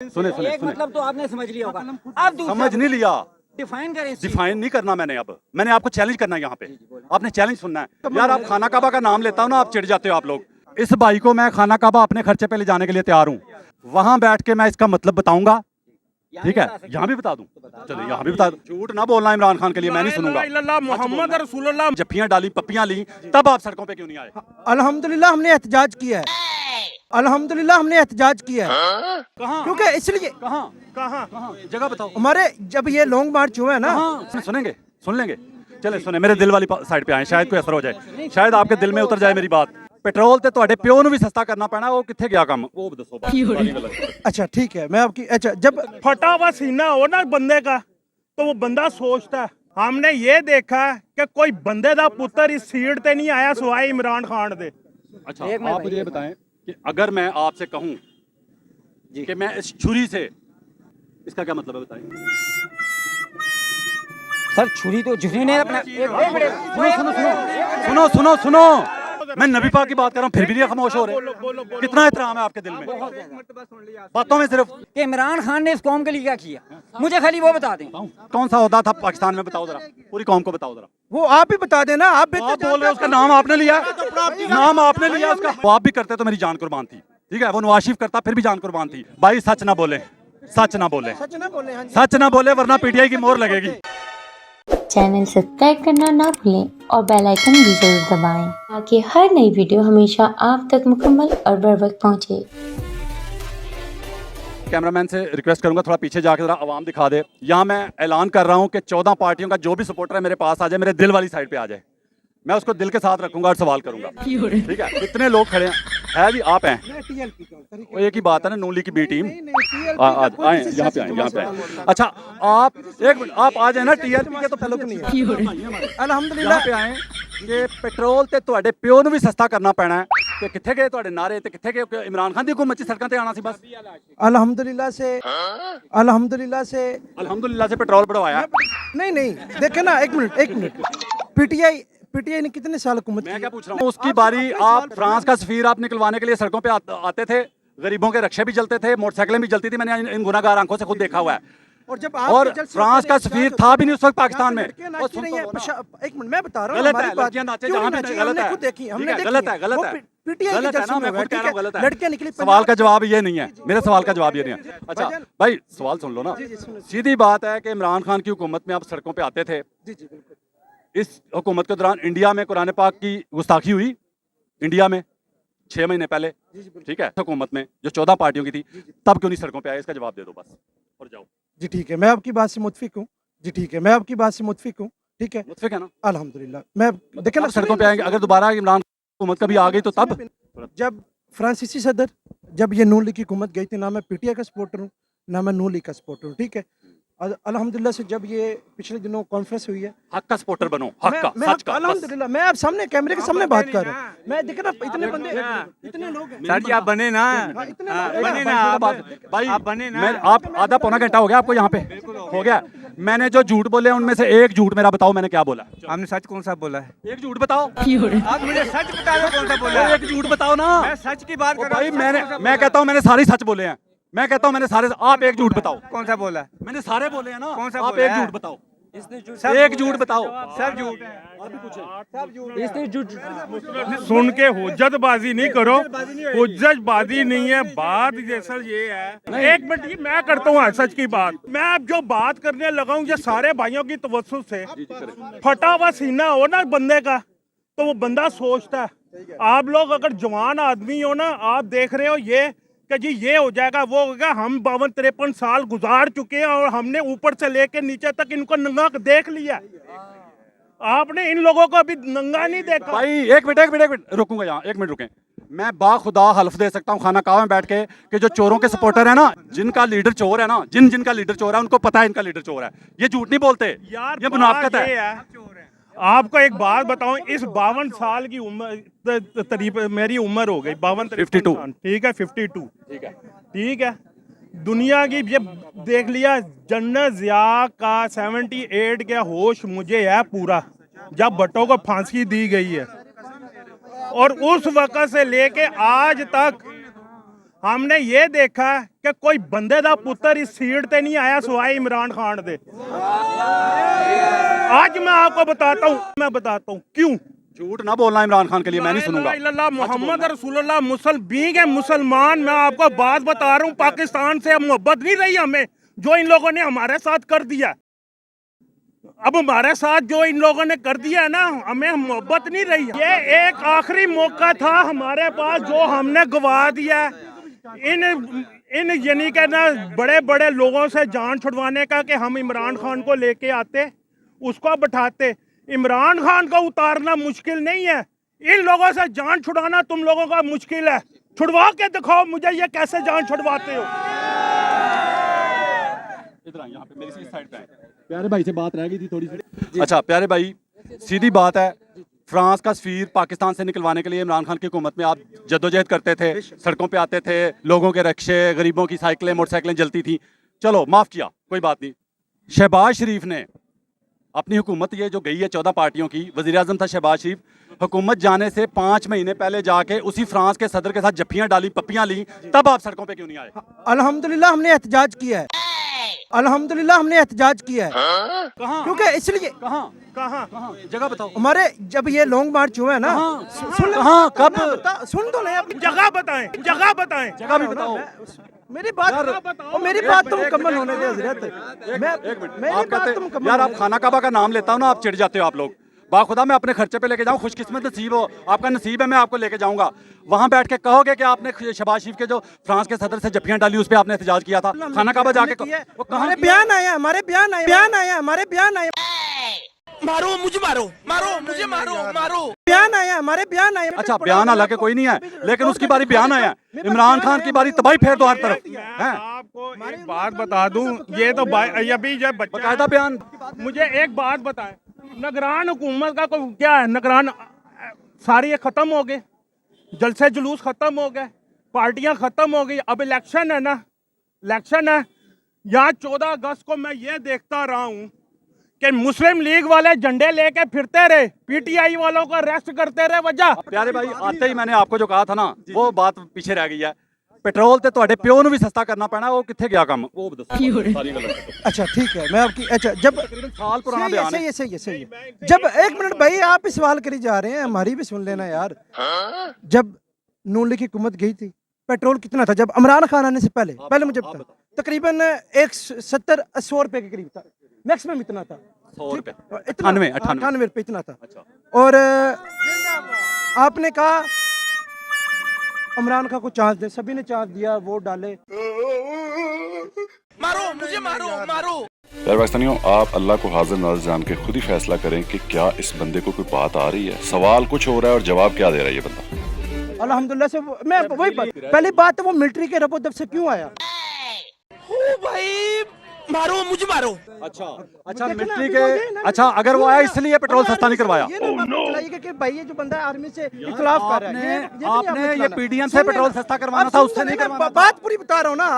सुने सुने एक सुने मतलब तो आपने समझ लिया होगा। अब दूसरा समझ नहीं लिया। डिफाइन करें इस चीज़ डिफाइन नहीं करना मैंने आपको चैलेंज करना है यहाँ पे। आपने चैलेंज सुनना है यार। आप खाना काबा का नाम लेता हो ना, आप चिढ़ जाते हो आप लोग। इस भाई को मैं खाना काबा अपने खर्चे पे ले जाने के लिए तैयार हूँ। वहां बैठ के मैं इसका मतलब बताऊंगा, को। ठीक है? यहाँ भी बता दूं, चलो यहाँ भी बता दूं। झूठ ना बोलना इमरान खान के लिए, मैं नहीं सुनूंगा। मोहम्मद रसूलुल्लाह। जफ्फियां डाली, पप्पियां ली, तब आप सड़कों पे क्यों नहीं आए? अल्हम्दुलिल्लाह हमने एहतजाज किया है। अल्हम्दुलिल्लाह हमने एहतजाज किया है। कहाँ क्योंकि इसलिए कहाँ कहाँ जगह बताओ। हमारे जब ये लॉन्ग मार्च हुआ है ना, सुनेंगे, सुन लेंगे। चले सुने, मेरे दिल वाली साइड पे आए, शायद कोई असर हो जाए, शायद आपके दिल में उतर जाए मेरी बात। पेट्रोल ते ਤੁਹਾਡੇ ਪਿਓ ਨੂੰ भी सस्ता करना पैना, वो किथे गया काम? वो दसो बात। अच्छा ठीक है, मैं आपकी अच्छा जब फटा हुआ सीना हो ना बंदे का, तो वो बंदा सोचता है। हमने ये देखा कि कोई बंदे दा पुत्र इस सीट ते नहीं आया सिवाय इमरान खान दे। अच्छा आप मुझे ये बताएं कि अगर मैं आपसे कहूं कि मैं इस छुरी से, इसका क्या मतलब है बताएं? सर छुरी तो झुरी ने अपना एक मिनट सुनो सुनो सुनो, मैं नबी पाक की बात कर रहा हूँ, फिर भी नहीं खामोश हो रहे। कितना एहतराम है आपके दिल में बातों में सिर्फ। कि इमरान खान ने इस कौम के लिए क्या किया, मुझे खाली वो बता दें। कौन सा होता था पाकिस्तान में, बताओ जरा, पूरी कौम को बताओ जरा। वो आप ही बता देना। आप आप बोल रहे हो, उसका नाम आपने लिया, नाम आपने लिया उसका। वो आप भी करते तो मेरी जान कुर्बान थी, ठीक है? वो नवाज शरीफ करता फिर भी जान कुर्बान थी। भाई सच ना बोले, सच ना बोले, सच ना बोले। हाँ जी। सच ना बोले, वरना पीटीआई की मोहर लगेगी। चैनल सब्सक्राइब करना ना भूलें और बेल आइकन भी जरूर दबाएं ताकि हर नई वीडियो हमेशा आप तक मुकम्मल और बर वक्त पहुंचे। कैमरामैन से रिक्वेस्ट करूंगा थोड़ा पीछे जाकर जरा आवाम दिखा दे। यहाँ मैं ऐलान कर रहा हूँ कि 14 पार्टियों का जो भी सपोर्टर है मेरे पास आ जाए, मेरे दिल वाली साइड पे आ जाए। मैं उसको दिल के साथ रखूंगा और सवाल करूंगा, ठीक है? कितने लोग खड़े हैं जी? आप हैं, वो एक ही बात है ना, नूली की बी टीम। आए यहाँ पे, आए यहाँ पे आए। अच्छा आप एक मिनट, आप आ जाए ना, टीएलपी के तो ताल्लुक नहीं है। अल्हम्दुलिल्लाह पे आए कि पेट्रोल ते ਤੁਹਾਡੇ ਪਿਓ ਨੂੰ भी सस्ता करना पैना है, ਤੇ ਕਿੱਥੇ ਗਏ ਤੁਹਾਡੇ ਨਾਰੇ ਤੇ ਕਿੱਥੇ ਗਏ? ਇਮਰਾਨ ਖਾਨ ਦੀ ਹਕੂਮਤ 'ਚ ਸੜਕਾਂ ਤੇ ਆਣਾ ਸੀ बस। अल्हम्दुलिल्लाह से अल्हम्दुलिल्लाह से पेट्रोल बढ़वाया। नहीं नहीं देखे ना, एक मिनट पीटीआई ने कितने साल हुकूमत मैं की? क्या पूछ रहा हूँ, उसकी बारी। आप फ्रांस का सफीर आप निकलवाने के लिए सड़कों पे आते थे, गरीबों के रक्षे भी जलते थे, मोटरसाइकिलें भी जलती थी। मैंने इन गुनाहगार आंखों से खुद देखा हुआ है। और जब और फ्रांस का सफीर था भी नहीं उस वक्त पाकिस्तान में। एक मिनट मैं बता रहा हूँ, गलत है, हमारी बात लड़कियां नाचे क्यों जहाँ नहीं भी नाची? गलत हमने है, खुद देखी, हमने देखी गलत है, वो गलत है, पीटीआई गलत के है ना, मैं खुद कह रहा हूँ गलत है। लड़कियां निकली। सवाल का जवाब ये नहीं है, मेरे सवाल का जवाब ये नहीं है। अच्छा भाई सवाल सुन लो ना, सीधी बात है कि इमरान खान की हुकूमत में आप सड़कों पे आते थे। जी जी बिल्कुल। इस हुकूमत के दौरान इंडिया में कुरान पाक की गुस्ताखी हुई, इंडिया में 6 महीने पहले, ठीक है? हुकूमत में जो 14 पार्टियों की थी, तब क्यों नहीं सड़कों पे आए? इसका जवाब दे दो बस और जाओ। जी ठीक है, मैं आपकी बात से मुत्फिक हूँ। जी ठीक है, मैं आपकी बात से मुत्फिक हूँ। ठीक है, मुत्फिक है ना? अल्हम्दुलिल्लाह। मैं देखे ना, सड़कों पे आएंगे अगर दोबारा इमरान हुकूमत कभी आ गई तो तब। जब फ्रांसीसी सदर, जब ये नून लीग की हुकूमत गई थी, ना मैं पीटीआई का सपोर्टर हूँ ना मैं नून लीग का सपोर्टर हूँ, ठीक है? अल्हम्दुलिल्लाह से जब ये पिछले दिनों कॉन्फ्रेंस हुई है, हक का सपोर्टर बनो, हक का, सच का। अल्हम्दुलिल्लाह मैं आप सामने कैमरे के सामने बात कर रहा हूँ। मैं देखे ना, इतने बंदे, इतने लोग हैं। सर जी आप बने ना, बने ना आप भाई आप बने ना। मैं आप आधा पौना घंटा हो गया आपको यहाँ पे, हो गया। मैंने जो झूठ बोले उनमें से एक झूठ मेरा बताओ, मैंने क्या बोला? आपने सच कौन सा बोला है? एक झूठ बताओ। आप मुझे सच बता दो कौन सा बोला है? एक झूठ बताओ ना। मैं सच की बात कर रहा भाई हूँ। मैं कहता हूँ मैंने सारे सच बोले हैं, मैं कहता हूँ मैंने सारे। आप एक झूठ बताओ। कौन सा बोला है? मैंने सारे बोले हैं ना। कौन सा आप बोला एक है? झूठ बताओ, एक झूठ बताओ। सब झूठ। इसने झूठ सुन के हुज्जतबाजी नहीं करो, हुज्जतबाजी नहीं है बात। जैसा ये है, एक मिनट, ये मैं करता हूँ सच की बात। मैं अब जो बात करने लगा हूँ, ये सारे भाइयों की तवज्जो से, फटा हुआ सीना हो ना बंदे का, तो वो बंदा सोचता है। आप लोग अगर जवान आदमी हो ना, आप देख रहे हो ये कि जी ये हो जाएगा वो होगा। हम 52-53 साल गुजार चुके हैं और हमने ऊपर से लेके नीचे तक इनको नंगा देख लिया। आपने इन लोगों को अभी नंगा नहीं देखा। भाई एक मिनट रुकूंगा यहाँ, एक मिनट रुकें। मैं बाखुदा हल्फ दे सकता हूँ खाना कावा में बैठ के कि जो चोरों के सपोर्टर है ना, जिनका लीडर चोर है ना, जिनका लीडर चोर है उनको पता है इनका लीडर चोर है। ये झूठ नहीं बोलते यार, ये मुनाफिकत है। आपको एक बात बताऊं, इस 52 साल की उम्र, मेरी उम्र हो गई 52, ठीक है 52, ठीक है। दुनिया की ये देख लिया, जन्नत ज़िया का 78 का होश मुझे है पूरा, जब भट्टो को फांसी दी गई है। और उस वक्त से लेके आज तक हमने ये देखा कि कोई बंदे दा पुत्र इस सीट ते नहीं आया सिवाय इमरान खान दे। आज मैं आपको बताता हूँ क्यों। झूठ ना बोलना इमरान खान के लिए, मैं नहीं सुनूंगा। मोहम्मद रसूलुल्लाह मुसलमान, मैं आपको बात बता रहा हूँ, पाकिस्तान से मोहब्बत नहीं रही हमें, जो इन लोगों ने हमारे साथ कर दिया। अब हमारे साथ जो इन लोगों ने कर दिया है ना, हमें मोहब्बत नहीं रही। ये एक आखिरी मौका था हमारे पास जो हमने गवा दिया। इन यानी कि ना बड़े बड़े लोगों से जान छुड़वाने का कि हम इमरान खान को लेके आते, उसको बिठाते। इमरान खान को उतारना मुश्किल नहीं है, इन लोगों से जान छुड़ाना तुम लोगों का मुश्किल है। छुड़वा के दिखाओ मुझे, ये कैसे जान छुड़वाते हो। इधर आइए, यहाँ पे मेरी साइड पे आए। प्यारे भाई से बात रह गई थी थोड़ी सी। अच्छा प्यारे भाई, सीधी बात है, फ्रांस का सफीर पाकिस्तान से निकलवाने के लिए इमरान खान की हुकूमत में आप जद्दोजहद करते थे, सड़कों पे आते थे, लोगों के रक्शे, गरीबों की साइकिलें मोटरसाइकिलें जलती थी, चलो माफ़ किया, कोई बात नहीं। शहबाज शरीफ ने अपनी हुकूमत, ये जो गई है 14 पार्टियों की, वज़ीर आज़म था शहबाज शरीफ, हुकूमत जाने से 5 महीने पहले जाके उसी फ्रांस के सदर के साथ जफ्फियाँ डाली, पप्पियाँ ली, तब आप सड़कों पे क्यों नहीं आए? अल्हम्दुलिल्लाह हमने एहतजाज किया है, अल्हम्दुलिल्लाह हमने एहतजाज किया है। कहाँ? क्योंकि इसलिए कहाँ जगह बताओ। हमारे जब ये लॉन्ग मार्च हुआ है ना, सुन कहाँ कब? सुन तो नहीं, अपनी जगह बताएं, जगह बताएं। जगह भी बताओ। मेरी बात तो मुकम्मल होने दे हजरत। एक मिनट, आप कहते यार आप खाना काबा का नाम लेता हूँ ना, आप चिढ़ जाते हो आप लोग। बाखुदा मैं अपने खर्चे पे लेके जाऊँ, खुशकिस्मत नसीब हो, आपका नसीब है, मैं आपको लेके जाऊंगा। वहाँ बैठ के कहोगे कि आपने शहबाज शरीफ के जो फ्रांस के सदर से जफ्फियाँ डाली उस पर आपने एहतजाज किया था। खाना काबा जाके वो कहाँ बयान आया, हमारे बयान आए। मारो मुझे, मारो बयान आए। अच्छा बयान हालांकि कोई नहीं है, लेकिन उसकी बारी बयान आया, इमरान खान की बारी तबाही फेर दो हर तरफ। हैं? आपको एक बात बता दूं, ये तो अभी जब बच्चा बकायदा बयान। मुझे एक बात बताएं, निगरान हुकूमत का कोई क्या है? निगरान सारी खत्म हो गए, जलसे जुलूस खत्म हो गए, पार्टियां खत्म हो गई, अब इलेक्शन है ना, इलेक्शन है। यहाँ 14 अगस्त को मैं ये देखता रहा हूँ कि मुस्लिम लीग वाले झंडे लेके फिरते रहे, पीटीआई वालों को अरेस्ट करते रहे। वजह प्यारे भाई, आते ही मैंने आपको जो कहा था ना, वो बात पीछे रह गई है। पेट्रोल ते ਤੁਹਾਡੇ ਪਿਓ ਨੂੰ भी सस्ता करना पैना, वो किथे गया काम? वो बताओ सारी गलत। अच्छा ठीक है, मैं आपकी अच्छा जब साल पुराना बयान है। सही है। जब एक मिनट भाई, आप ही सवाल करी जा रहे हैं, हमारी भी सुन लेना यार। जब नून लीग की हुकूमत गई थी, पेट्रोल कितना था जब इमरान खान आने से पहले मुझे बता। तकरीबन 170-100 रुपए के करीब था, मैक्सिमम इतना था। 100 रुपए, 98 रुपए इतना था। और आपने कहा इमरान खान को चांस दे, सभी ने चांस दिया, वोट डाले। मारो मुझे, मारो प्यारे पाकिस्तानियों, आप अल्लाह को हाजिर नाज़िर जान के खुद ही फैसला करें कि क्या इस बंदे को कोई बात आ रही है। सवाल कुछ हो रहा है और जवाब क्या दे रहा है ये बंदा। अल्हम्दुलिल्लाह से मैं वही पहली बात तो वो मिलिट्री के रफो दफ से क्यों आया? भाई मारो मुझे, अच्छा मिलिट्री के, अच्छा अगर वो आया इसलिए पेट्रोल सस्ता नहीं करवाया। कि भाई ये जो बंदा है आर्मी से इख्तिलाफ कर रहा है, आपने ये पीडीएम से पेट्रोल सस्ता करवाना था, उससे नहीं करवाना। बात पूरी बता रहा हूँ ना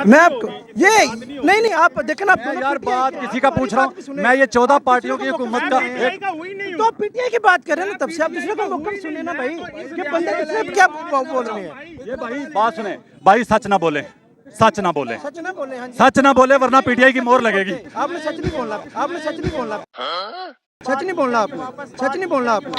मैं आपको। ये नहीं आप देखना यार, बात किसी का पूछ रहा हूँ मैं, ये 14 पार्टियों की हुकूमत का तो पीटीआई की बात कर रहे हैं ना, तब से आप दूसरे का मौका सुने ना भाई, कि बंदे दूसरे क्या बोल रहे हैं। ये भाई बात सुने भाई, सच ना बोले, सच ना बोले, सच ना बोले, हाँ जी। सच ना बोले वरना पीटीआई की मोहर लगेगी। आपने सच नहीं बोलना, आपने सच नहीं बोलना, सच नहीं बोलना, सच नहीं बोलना आपने।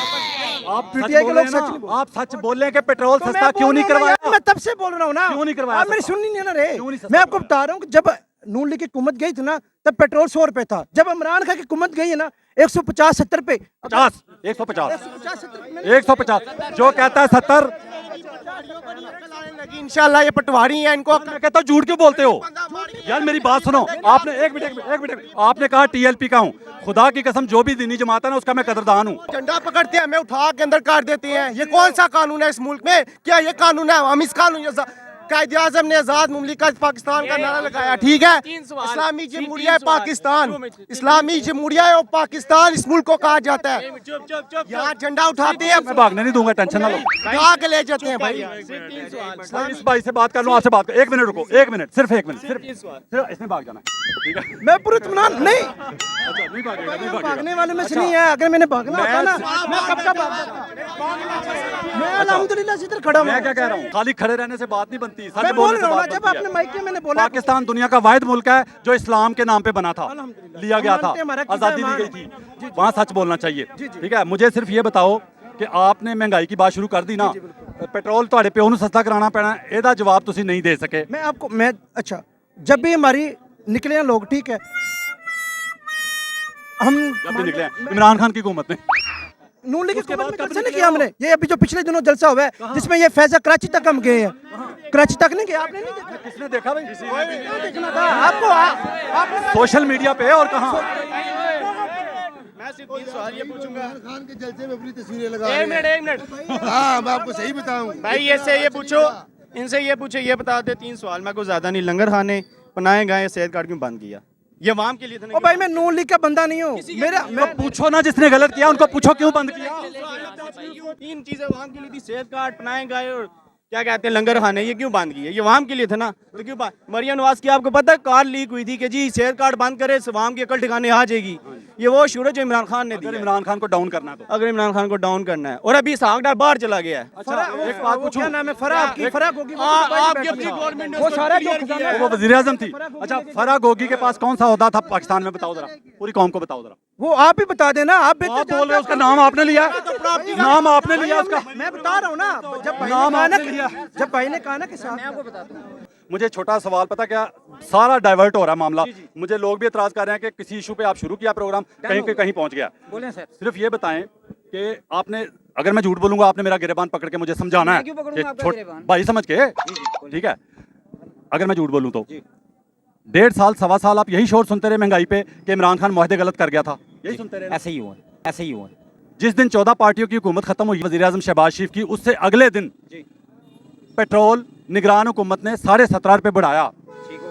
आप पीटीआई के लोग सच नहीं आप सच बोलें कि पेट्रोल तो सस्ता क्यों नहीं करवाया? मैं तब से बोल रहा हूँ ना, क्यों नहीं करवाया? आप मेरी सुननी नहीं है ना रे। क्यों नहीं सस्ता मैं आपको बता रहा हूँ कि जब नून लीग की हुकूमत गई थी ना, तब पेट्रोल 100 रुपए था। जब इमरान खान की हुकूमत गई है ना, 150-70 रुपए, 50 150 जो कहता है 70। इंशाल्लाह ये पटवारी है, इनको मैं कहता हूँ झूठ क्यों बोलते हो यार? मेरी बात सुनो, आपने एक मिनट आपने कहा टीएलपी का हूँ, खुदा की कसम जो भी दीनी जमात है ना उसका मैं कदरदान हूँ। झंडा पकड़ते हैं, हमें उठा के अंदर काट देते हैं। ये कौन सा कानून है इस मुल्क में? क्या ये कानून है? हम इस कानून, कायदे आज़म ने आज़ाद मुमलिकत पाकिस्तान का नारा लगाया, ठीक है? इस्लामी जमहूरिया पाकिस्तान, इस्लामी जमहूरिया और पाकिस्तान इस मुल्क को कहा जाता है। यहाँ झंडा उठाते हैं, मैं भागने नहीं दूंगा, टेंशन ना लो। कहा के ले जाते हैं भाई। इस भाई से बात कर लूँ, आपसे बात कर, 1 मिनट रुको, 1 मिनट, सिर्फ 1 मिनट, सिर्फ इसमें भाग जाना है, ठीक है? मैं पूरा इत्मीनान नहीं, अच्छा नहीं भागेगा, भागने वाले में से नहीं है। अगर मैंने भागना होता ना, मैं कब का भागता। मैं अल्हम्दुलिल्लाह से इधर खड़ा हूँ। मैं क्या कह रहा हूँ, खाली खड़े रहने से बात नहीं बनती। थी, मैं सच बोल बोलने से रहा हूँ ना, बात जब बनती आपने है। माइक में मैंने बोला पाकिस्तान दुनिया का वाहिद मुल्क है जो इस्लाम के नाम पे बना था, अल्हम्दुलिल्लाह। लिया गया हम था, मानते हैं, हमारा अकीदा आज़ादी ईमान दी है। गई थी, वहाँ सच बोलना चाहिए। ठीक है, मुझे सिर्फ ये बताओ कि आपने महंगाई की बात शुरू कर दी ना, पेट्रोल ਤੁਹਾਡੇ ਪਿਓ ਨੂੰ सस्ता कराना पैना, ਇਹਦਾ जवाब ਤੁਸੀਂ नहीं दे सके। मैं अच्छा, जब भी हमारी निकले हैं लोग, ठीक है, हम जब भी निकले हैं, इमरान खान की हुकूमत ने नून लीग की उसके हुकूमत बाद में कब जलसा नहीं निकले किया हो? हमने। ये अभी जो पिछले दिनों जलसा हुआ है जिसमें ये फैजा कराची तक हम गए हैं, कराची तक नहीं गए, आपने नहीं देखा? किसने देखा भाई? देखना था आपको, आपने सोशल मीडिया पे और कहाँ? मैं सिर्फ 3 सवाल ये पूछूंगा खान के जलसे में अपनी तस्वीरें लगा एक मिनट हाँ मैं आपको सही बताऊं भाई, ऐसे ये पूछो, इनसे ये पूछो, ये बता दे 3 सवाल, मैं कोई ज्यादा नहीं, लंगर खाने बनाए गए, सेहत कार्ड क्यों बंद किया? ये वाम के लिए था ओ भाई, मैं नून लीग का बंदा नहीं हूँ, मेरा तो पूछो ना, जिसने गलत किया उनको पूछो क्यों बंद किया। 3 चीजें वाम के लिए थी, सेहत कार्ड बनाए गए और क्या कहते हैं लंगर खाने, ये क्यों बंद किए? ये वाम के लिए था ना, तो क्यों मरियम नवाज की आपको पता है कार लीक हुई थी कि जी सेहत कार्ड बंद करे वाम की अकल ठिकाने आ जाएगी। ये वो शूरत जो इमरान खान ने दी अगर है। इमरान खान को डाउन करना है तो अगर इमरान खान को डाउन करना है, और अभी इसहाक डार बाहर चला गया है। एक बात पूछूं, क्या नाम है, फराग की, फराग होगी, आपकी अपनी गवर्नमेंट ने वो उसको सारा clear जो किया है। वो वजीर आजम थी। अच्छा, फराह गोगी के पास कौन सा ओहदा था पाकिस्तान में, बताओ जरा, पूरी कौम को बताओ जरा। वो आप ही बता देना, आप बेहतर आप बोल रहे हो, उसका नाम आपने लिया, नाम आपने लिया उसका। मैं बता रहा हूँ ना, जब भाई नाम ने कहा ना आपने लिया। जब भाई ने कहा ना कि साथ मुझे छोटा सवाल, पता क्या, सारा डाइवर्ट हो रहा है मामला। मुझे लोग भी एतराज कर रहे हैं कि किसी इशू पे आप शुरू किया प्रोग्राम, कहीं के कहीं पहुंच गया। बोलें सर। सिर्फ ये बताएं कि आपने, अगर मैं झूठ बोलूंगा आपने मेरा गिरेबान पकड़ के मुझे समझाना है मैं क्यों पकड़ूंगा कि आपका गिरेबान? भाई समझ के, ठीक है, अगर मैं झूठ बोलूं तो 1.5 साल 1.25 साल आप यही शोर सुनते रहे महंगाई पे कि इमरान खान मुआहदे गलत कर गया था, यही सुनते रहे। ऐसे ही हुआ, ऐसे ही हुआ। जिस दिन 14 पार्टियों की हुकूमत खत्म हुई, वज़ीर आज़म शहबाज शरीफ की, उससे अगले दिन पेट्रोल निगरान हुकूमत ने 17.5 रुपये बढ़ाया।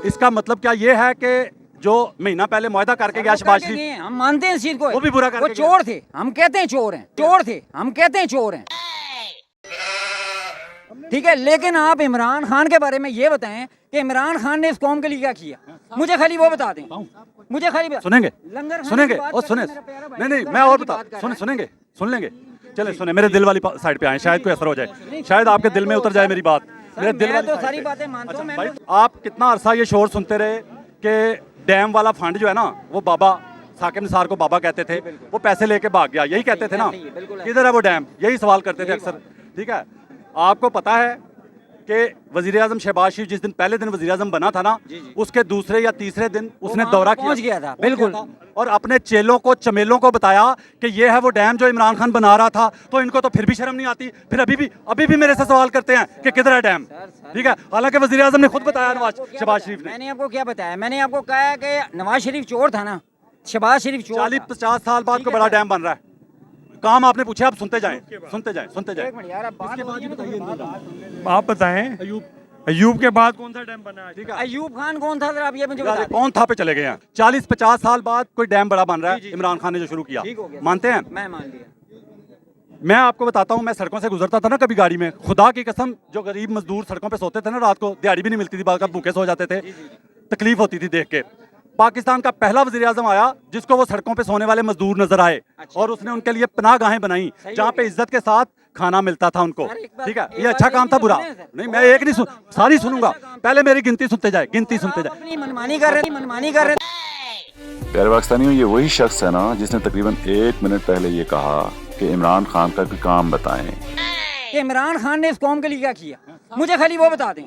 इसका मतलब क्या ये है कि जो महीना पहले मुआहदा करके गया शहबाज शरीफ, हम मानते हैं इस चीज को, वो भी बुरा करके वो गया। चोर थे, हम कहते हैं चोर हैं, चोर थे, हम कहते हैं चोर हैं, ठीक है। लेकिन आप इमरान खान के बारे में ये बताएं कि इमरान खान ने इस कौम के लिए क्या किया, मुझे खाली वो बता दें, मुझे खाली सुनेंगे लंगर खाने सुनेंगे की बात और करके सुने, मेरा प्यारा भाई नहीं नहीं, लंगर मैं और खाने की बता, बात कर रहा है। सुनेंगे, सुन लेंगे, चले सुने, मेरे दिल वाली साइड पे आए, शायद कोई असर हो जाए, शायद आपके दिल में उतर जाए मेरी बात, मेरे दिल मैं वाली तो साइड सारी पे। बातें मानता हूँ, भाई, मैंने आप कितना अरसा ये शोर सुनते रहे कि डैम वाला फंड जो है ना, वो बाबा साकिब निसार को बाबा कहते थे, वो पैसे लेके भाग गया, यही कहते थे ना, किधर है वो डैम, यही सवाल करते थे अक्सर, ठीक है। आपको पता है कि वजीर आजम शहबाज शरीफ जिस दिन पहले दिन वजीर आजम बना था ना, उसके दूसरे या तीसरे दिन उसने वहाँ दौरा पहुंच किया, गया था, पहुंच गया बिल्कुल। था, और अपने चेलों को चमेलों को बताया कि ये है वो डैम जो इमरान खान बना रहा था, तो इनको तो फिर भी शर्म नहीं आती, फिर अभी भी मेरे से सवाल करते हैं कि किधर है डैम, ठीक है। हालांकि वजीर आजम ने खुद बताया, शहबाज शरीफ ने। मैंने आपको क्या बताया, मैंने आपको कहा कि नवाज शरीफ चोर था ना, शहबाज शरीफ चोर 40-50 साल बाद कोई बड़ा डैम बन रहा है, काम आपने पूछा, आप सुनते जाएं, सुनते जाएं, सुनते जाएं। एक मिनट यार, अब बात हो रही है ना, आप बताएं अयूब के बाद कौन सा डैम बना है? ठीक है, अयूब खान कौन था, जरा आप ये मुझे बता दें। कौन था पे चले गए हैं, 40-50 साल बाद कोई डैम बड़ा बन रहा है, इमरान खान ने जो शुरू किया, ठीक हो गया, मानते हैं। मैं मान लिया। मैं आपको बताता हूँ, मैं सड़कों से गुजरता था ना कभी गाड़ी में, खुदा की कसम, जो गरीब मजदूर सड़कों पे सोते थे ना रात को, दिहाड़ी भी नहीं मिलती थी, बाद का भूखे सो जाते थे, तकलीफ होती थी देख के। पाकिस्तान का पहला वजीर आजम आया जिसको वो सड़कों पे सोने वाले मजदूर नजर आए, और उसने उनके लिए पनाहगाहें बनाई जहाँ पे इज्जत के साथ खाना मिलता था उनको, ठीक है। ये अच्छा काम था, बुरा नहीं, मैं एक नहीं सारी सुनूंगा, पहले मेरी गिनती सुनते जाए, गिनती सुनते जाए। अपनी मनमानी कर रहे, मनमानी कर रहे। प्यारे पाकिस्तानियों, ये वही शख्स है ना जिसने तकरीबन 1 मिनट पहले ये कहा कि इमरान खान का कोई काम बताएं, कि इमरान खान ने इस कौम के लिए क्या किया, मुझे खाली वो बता दें।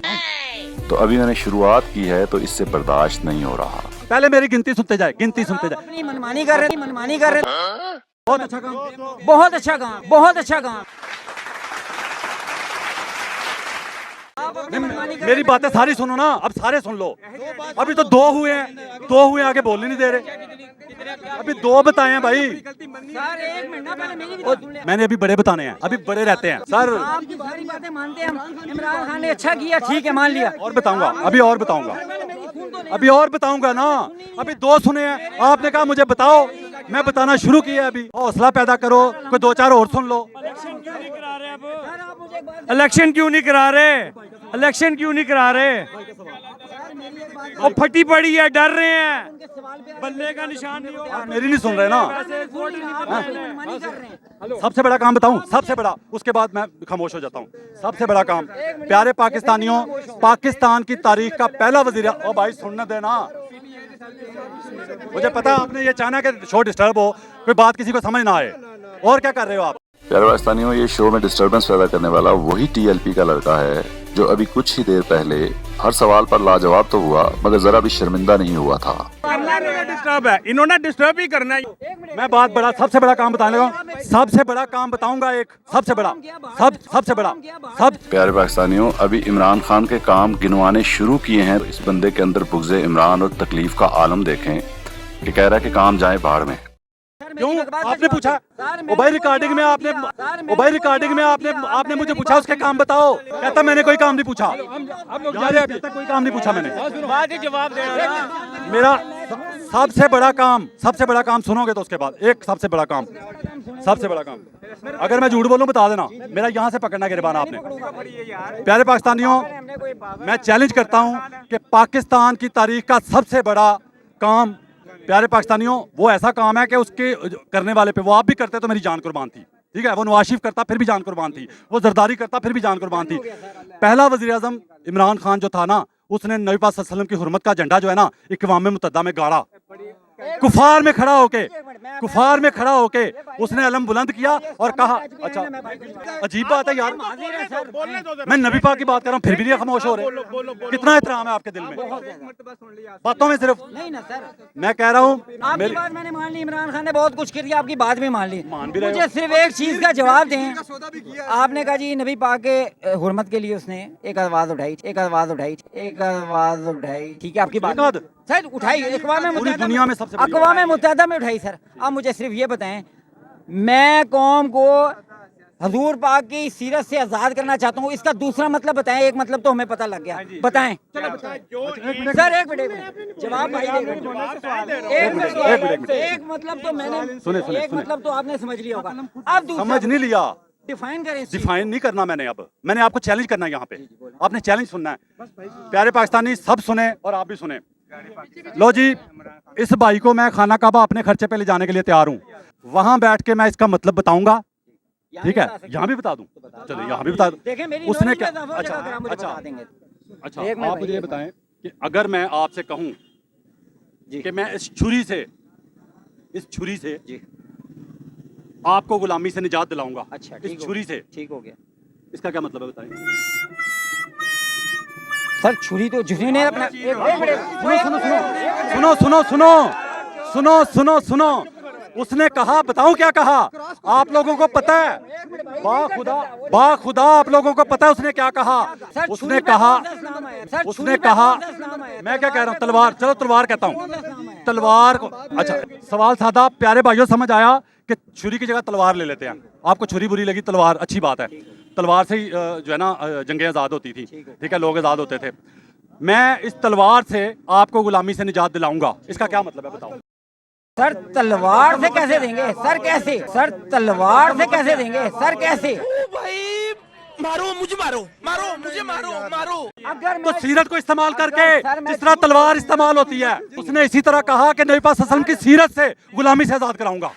तो अभी मैंने शुरुआत की है तो इससे बर्दाश्त नहीं हो रहा। पहले मेरी गिनती सुनते जाए, गिनती सुनते जाए। अपनी मनमानी कर रहे, मनमानी कर रहे। बहुत अच्छा काम, बहुत अच्छा काम, बहुत अच्छा काम। मेरी बातें सारी सुनो ना, अब सारे सुन लो, अभी तो 2 हुए हैं, 2 हुए, आगे बोल ही नहीं दे रहे, अभी 2 बताए हैं भाई, सर एक मिनट ना, पहले मेरी भी बात सुन ले। मैंने अभी बड़े बताने हैं, अभी बड़े रहते हैं सर। आपकी सारी बातें मानते हैं हम, इमरान खान ने अच्छा किया, ठीक है, मान लिया। और बताऊंगा, अभी और बताऊंगा, अभी और बताऊंगा ना, अभी 2 सुने हैं, आपने कहा मुझे बताओ, मैं बताना शुरू किया, अभी हौसला पैदा करो, कोई 2-4 और सुन लो। इलेक्शन क्यों नहीं करा रहे? इलेक्शन क्यों नहीं करा रहे? वो फटी पड़ी है, डर रहे हैं, बल्ले का निशान नहीं होगा। आप मेरी नहीं सुन रहे ना। सबसे बड़ा काम बताऊं, सबसे बड़ा, उसके बाद मैं खामोश हो जाता हूं। सबसे बड़ा काम, प्यारे पाकिस्तानियों, पाकिस्तान की तारीख का पहला वजीर, ओ भाई सुनने देना, मुझे पता आपने ये चाहना कि शो डिस्टर्ब हो, कोई बात किसी को समझ ना आए, और क्या कर रहे हो आप? प्यारे पाकिस्तानियों, ये शो में डिस्टर्बेंस पैदा करने वाला वही टीएलपी का लड़का है जो अभी कुछ ही देर पहले हर सवाल पर लाजवाब तो हुआ मगर जरा भी शर्मिंदा नहीं हुआ था। डिस्टर्ब है, इन्होंने डिस्टर्ब ही करना है। मैं बात बड़ा, सबसे बड़ा काम बताने लगा, सबसे बड़ा काम बताऊंगा, एक सबसे बड़ा, सबसे बड़ा, प्यारे पाकिस्तानियों, अभी इमरान खान के काम गिनवाने शुरू किए हैं। इस बंदे के अंदर बुग़्ज़े इमरान और तकलीफ का आलम देखें कि कह रहा है कि काम जाए बाहर में। क्यों आपने पूछा? ओ भाई रिकॉर्डिंग में आपने, ओ भाई रिकॉर्डिंग में आपने मुझे पूछा उसके काम बताओ, कहता मैंने कोई काम नहीं पूछा, कहता कोई काम नहीं पूछा मैंने। जवाब देना मेरा सबसे बड़ा काम सुनोगे तो उसके बाद एक सबसे बड़ा काम, अगर मैं झूठ बोलूं बता देना, मेरा यहाँ से पकड़ना गिरबान आपने। प्यारे पाकिस्तानियों, मैं चैलेंज करता हूँ कि पाकिस्तान की तारीख का सबसे बड़ा काम, प्यारे पाकिस्तानियों, वो ऐसा काम है कि उसके करने वाले पे, वो आप भी करते तो मेरी जान कुर्बान थी, ठीक है, वो नवाज शरीफ करता फिर भी जान कुर्बान थी, वो जरदारी करता फिर भी जान कुर्बान थी। पहला वजीर आजम इमरान खान जो था ना, उसने नबी पाक सल्लल्लाहु अलैहि वसल्लम की हुर्मत का झंडा जो है ना इक़वाम मुत्तहदा में गाड़ा, कुफार में खड़ा होके उसने अलम बुलंद किया और कहा, अच्छा अजीब बात है यार, मैं नबी पाक की बात कर रहा हूँ फिर भी नहीं खामोश हो रहे, कितना एहतराम है आपके दिल में, बातों में सिर्फ नहीं ना सर, मैं कह रहा हूँ आपकी बात मैंने मान ली, इमरान खान ने बहुत कुछ कर दिया, आपकी बात भी मान ली, मान भी रहे हो। मुझे सिर्फ एक चीज का जवाब दें। आपने कहा जी नबी पाक के हुर्मत के लिए उसने एक आवाज उठाई, ठीक है, आपकी बात सर उठाई, अक़वाम मुत्तहदा में उठाई। सर आप मुझे सिर्फ ये बताएं, मैं कौम को हजूर पाक की सीरत से आज़ाद करना चाहता हूँ, इसका दूसरा मतलब बताएं। एक मतलब तो हमें पता लग गया, बताएं सर। एक मिनट जवाब भाई, एक मतलब तो मैंने, एक मतलब तो आपने समझ लिया होगा, अब समझ नहीं लिया, डिफाइन करें। डिफाइन नहीं करना मैंने, अब मैंने आपको चैलेंज करना है, यहाँ पे आपने चैलेंज सुनना है। प्यारे पाकिस्तानी सब सुने और आप भी सुने। लो जी, इस भाई को मैं खाना काबा अपने खर्चे पे ले जाने के लिए तैयार हूँ, वहां बैठ के मैं इसका मतलब बताऊंगा, ठीक है, यहाँ भी बता दूं, चलो यहाँ भी बता दूं। उसने क्या, अच्छा आप मुझे ये बताएं कि अगर मैं आपसे कहूँ कि मैं इस छुरी से आपको गुलामी से निजात दिलाऊंगा, अच्छा इस छुरी से, ठीक हो गया, इसका क्या मतलब है बताएं? सर छुरी तो जिसने ने अपना, सुनो, उसने कहा, बताऊं क्या कहा? आप लोगों को पता है, बाखुदा आप लोगों को पता है उसने क्या कहा? उसने कहा, मैं क्या कह रहा हूँ, तलवार, चलो तलवार कहता हूँ, तलवार को, अच्छा सवाल सादा, प्यारे भाइयों समझ आया कि छुरी की जगह तलवार ले लेते हैं। आपको छुरी बुरी लगी, तलवार अच्छी बात है, तलवार से ही जो है ना जंगें आज़ाद होती थी, ठीक है, लोग आज़ाद होते थे। मैं इस तलवार से आपको गुलामी से निजात दिलाऊंगा, इसका क्या मतलब है बताओ? सर तलवार से कैसे देंगे सर, कैसे सर, तलवार से कैसे देंगे सर, कैसे? भाई मारो मुझे, मारो अगर तो सीरत को इस्तेमाल करके जिस तरह तलवार इस्तेमाल होती है, उसने इसी तरह कहा कि नबी पाक सल्लल्लाहु अलैहि वसल्लम की सीरत से गुलामी से आज़ाद कराऊंगा।